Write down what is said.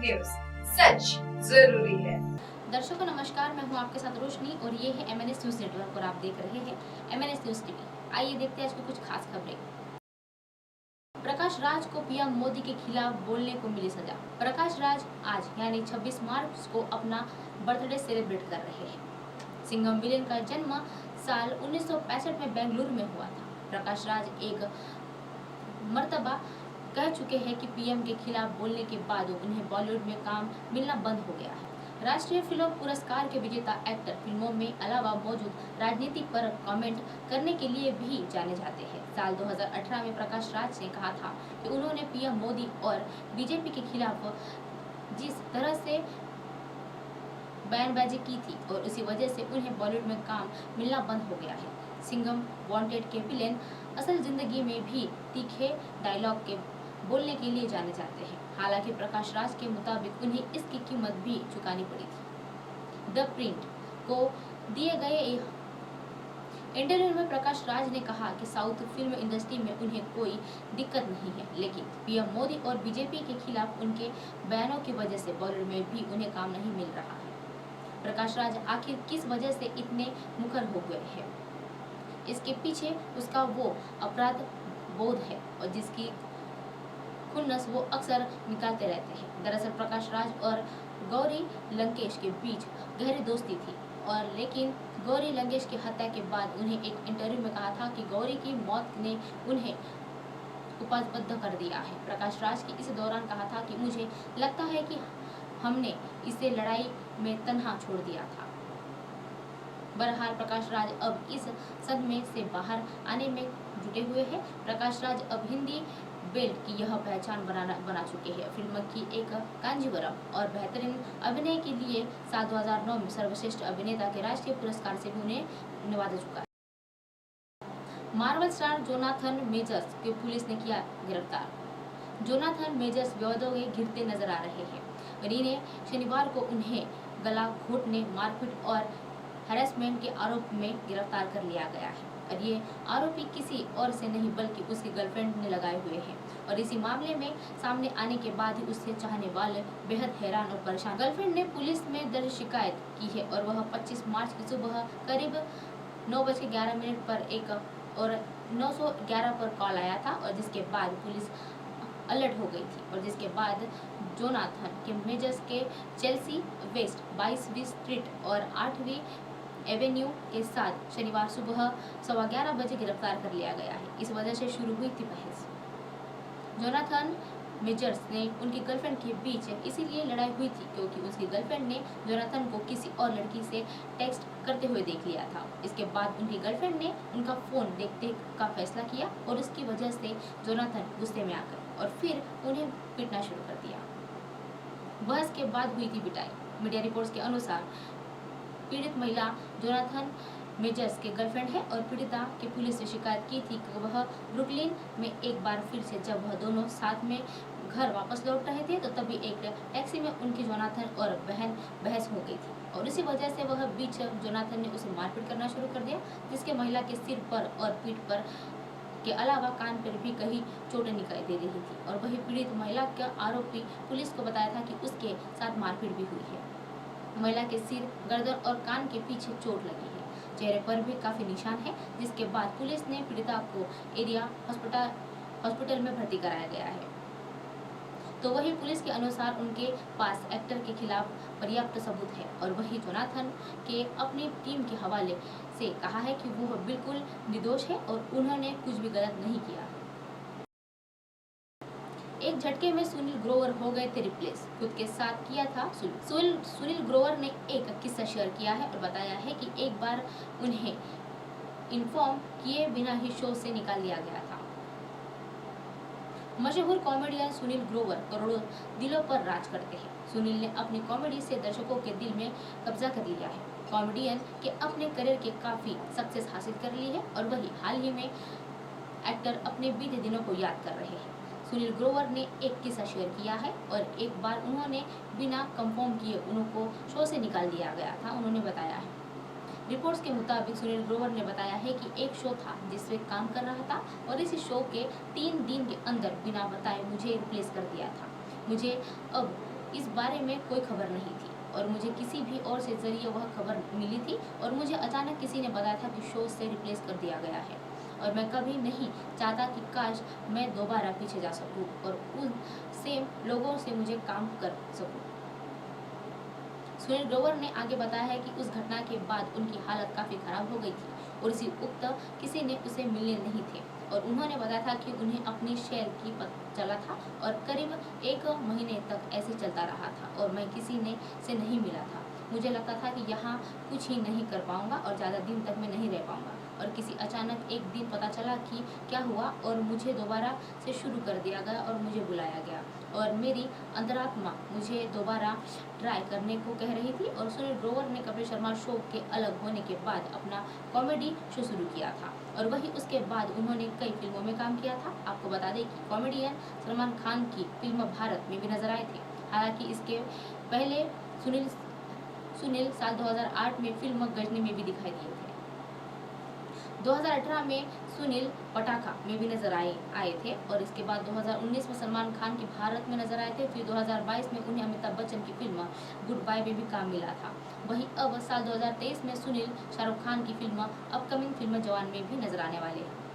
News, सच जरूरी है। दर्शकों नमस्कार, मैं हूं आपके साथ रोशनी और ये है MNS न्यूज नेटवर्क और आप देख रहे हैं MNS न्यूज टीवी। आइए देखते हैं आज की कुछ खास खबरें। प्रकाश राज को पीएम मोदी के खिलाफ बोलने को मिली सजा। प्रकाश राज आज यानी 26 मार्च को अपना बर्थडे सेलिब्रेट कर रहे हैं। सिंघम विलेन का जन्म साल 1965 में बेंगलुरु में हुआ था। प्रकाश राज एक मर्तबा कह चुके हैं कि पीएम के खिलाफ बोलने के बाद उन्हें बॉलीवुड में काम मिलना बंद हो गया है। राष्ट्रीय फिल्म पुरस्कार के विजेता एक्टर फिल्मों में अलावा मौजूद राजनीति पर कमेंट करने के लिए भी जाने जाते हैं। साल 2018 में प्रकाश राज ने कहा था कि उन्होंने पीएम मोदी और बीजेपी के खिलाफ जिस तरह से बयानबाजी की थी और उसी वजह से उन्हें बॉलीवुड में काम मिलना बंद हो गया है। सिंघम वांटेड के विलेन असल जिंदगी में भी तीखे डायलॉग के बोलने के लिए जाने जाते हैं। हालांकि प्रकाश राज के मुताबिक उन्हें इसकी कीमत भी चुकानी पड़ी थी। द प्रिंट को दिए गए इंटरव्यू में प्रकाश राज ने कहा कि साउथ फिल्म इंडस्ट्री में उन्हें कोई दिक्कत नहीं है, लेकिन पीएम मोदी और बीजेपी के खिलाफ उनके बयानों की वजह से बॉलीवुड में भी उन्हें काम नहीं मिल रहा है। प्रकाश राज आखिर किस वजह से इतने मुखर हो गए हैं, इसके पीछे उसका वो अपराध बोध है और जिसकी खुन्नस वो अक्सर निकालते रहते हैं। दरअसल प्रकाश राज और गौरी लंकेश के बीच गहरी दोस्ती थी और लेकिन गौरी लंकेश की हत्या के बाद उन्हें एक इंटरव्यू में कहा था कि गौरी की मौत ने उन्हें उपबद्ध कर दिया है। प्रकाश राज की इस दौरान कहा था कि मुझे लगता है कि हमने इसे लड़ाई में तन्हा छोड़ दिया था। बहरहाल प्रकाश राज अब इस सदमे से बाहर आने में जुटे हुए हैं। प्रकाश राज अब हिंदी बेल्ट की यह पहचान बना चुके हैं। फिल्म की एक कांजीवरम और बेहतरीन अभिनय के लिए साल 2009 में सर्वश्रेष्ठ अभिनेता के राष्ट्रीय पुरस्कार से भी उन्हें नवाजा चुका है। मार्वल स्टार जोनाथन मेजर्स को पुलिस ने किया गिरफ्तार। जोनाथन मेजर्स विवादों में घिरते नजर आ रहे हैं और इन्हें शनिवार को उन्हें गला घोटने, मारपीट और हैरेसमेंट के आरोप में गिरफ्तार कर लिया गया है और ये आरोपी किसी और से नहीं बल्कि उसकी गर्लफ्रेंड ने लगाए हुए हैं और इसी मामले में सामने आने के बाद ही उससे चाहने वाले बेहद हैरान और परेशान। गर्लफ्रेंड ने पुलिस में दर्ज शिकायत की है और वह 25 मार्च की सुबह करीब 9:11 पर एक और 911 पर कॉल आया था और जिसके बाद पुलिस अलर्ट हो गई थी और जिसके बाद जोनाथन के मेजर्स के चेल्सी वेस्ट 22वीं स्ट्रीट और 8वीं एवेन्यू के साथ शनिवार सुबह 11:15 बजे गिरफ्तार कर लिया गया है। इस वजह से शुरू हुई थी बहस। जोनाथन मेजर्स ने उनकी गर्लफ्रेंड के बीच इसीलिए लड़ाई हुई थी क्योंकि उसकी गर्लफ्रेंड ने जोनाथन को किसी और लड़की से टेक्स्ट करते हुए देख लिया था। इसके बाद उनकी गर्लफ्रेंड ने उनका फोन देखने का फैसला किया और उसकी वजह से जोनाथन गुस्से में आ गए और फिर उन्हें पीटना शुरू कर दिया। बहस के बाद हुई थी पिटाई। मीडिया रिपोर्ट्स के अनुसार पीड़ित महिला जोनाथन मेजर्स के गर्लफ्रेंड है और पीड़िता की पुलिस से शिकायत की थी कि वह ब्रुकलिन में एक बार फिर से जब वह दोनों साथ में घर वापस लौट रहे थे तो तभी एक टैक्सी में उनकी जोनाथन और बहन बहस हो गई थी और इसी वजह से वह बीच जोनाथन ने उसे मारपीट करना शुरू कर दिया, जिसके महिला के सिर पर और पीठ पर के अलावा कान पर भी कहीं चोटें दिखाई दे रही थी और वही पीड़ित महिला का आरोपी पुलिस को बताया था कि उसके साथ मारपीट भी हुई है। महिला के सिर, गर्दन और कान के पीछे चोट लगी है। चेहरे पर भी काफी निशान है, जिसके बाद पुलिस ने पीड़िता को एरिया हॉस्पिटल में भर्ती कराया गया है। तो वही पुलिस के अनुसार उनके पास एक्टर के खिलाफ पर्याप्त सबूत है और वही जोनाथन के अपनी टीम के हवाले से कहा है कि वो बिल्कुल निर्दोष है और उन्होंने कुछ भी गलत नहीं किया। एक झटके में सुनील ग्रोवर हो गए थे रिप्लेस। खुद के साथ किया था सुनील ग्रोवर ने एक किस्सा शेयर किया है और बताया है कि एक बार उन्हें इन्फॉर्म किए बिना ही शो से निकाल दिया गया था। मशहूर कॉमेडियन सुनील ग्रोवर करोड़ों दिलों पर राज करते हैं। सुनील ने अपनी कॉमेडी से दर्शकों के दिल में कब्जा कर लिया है। कॉमेडियन के अपने करियर के काफी सक्सेस हासिल कर ली है और वही हाल ही में एक्टर अपने बीते दिनों को याद कर रहे हैं। सुनील ग्रोवर ने एक किस्सा शेयर किया है और एक बार उन्होंने बिना कंफर्म किए उनको शो से निकाल दिया गया था, उन्होंने बताया है। रिपोर्ट्स के मुताबिक सुनील ग्रोवर ने बताया है कि एक शो था जिसमें काम कर रहा था और इस शो के 3 दिन के अंदर बिना बताए मुझे रिप्लेस कर दिया था। मुझे अब इस बारे में कोई खबर नहीं थी और मुझे किसी भी और से जरिए वह खबर मिली थी और मुझे अचानक किसी ने बताया था कि शो से रिप्लेस कर दिया गया है और मैं कभी नहीं चाहता कि काश मैं दोबारा पीछे जा सकूं और उन सेम लोगों से मुझे काम कर सकूं। सुनील ग्रोवर ने आगे बताया है कि उस घटना के बाद उनकी हालत काफ़ी खराब हो गई थी और इसी उक्त किसी ने उसे मिलने नहीं थे और उन्होंने बताया था कि उन्हें अपनी शेयर की पता चला था और करीब 1 महीने तक ऐसे चलता रहा था और मैं किसी ने से नहीं मिला था। मुझे लगता था कि यहाँ कुछ ही नहीं कर पाऊंगा और ज़्यादा दिन तक मैं नहीं रह पाऊंगा और किसी अचानक एक दिन पता चला कि क्या हुआ और मुझे दोबारा से शुरू कर दिया गया और मुझे बुलाया गया और मेरी अंतरात्मा मुझे दोबारा ट्राई करने को कह रही थी। और सुनील ग्रोवर ने कपिल शर्मा शो के अलग होने के बाद अपना कॉमेडी शो शुरू किया था और वही उसके बाद उन्होंने कई फिल्मों में काम किया था। आपको बता दें कि कॉमेडियन सलमान खान की फिल्म भारत में भी नजर आए थे। हालांकि इसके पहले सुनील साल 2008 में फिल्म गजनी में भी दिखाई दिए थे। 2018 में सुनील पटाखा में भी नजर आए थे और इसके बाद 2019 में सलमान खान के भारत में नजर आए थे। फिर 2022 में उन्हें अमिताभ बच्चन की फिल्म गुड बाय में भी काम मिला था। वहीं अब साल 2023 में सुनील शाहरुख खान की फिल्म अपकमिंग फिल्म जवान में भी नजर आने वाले हैं।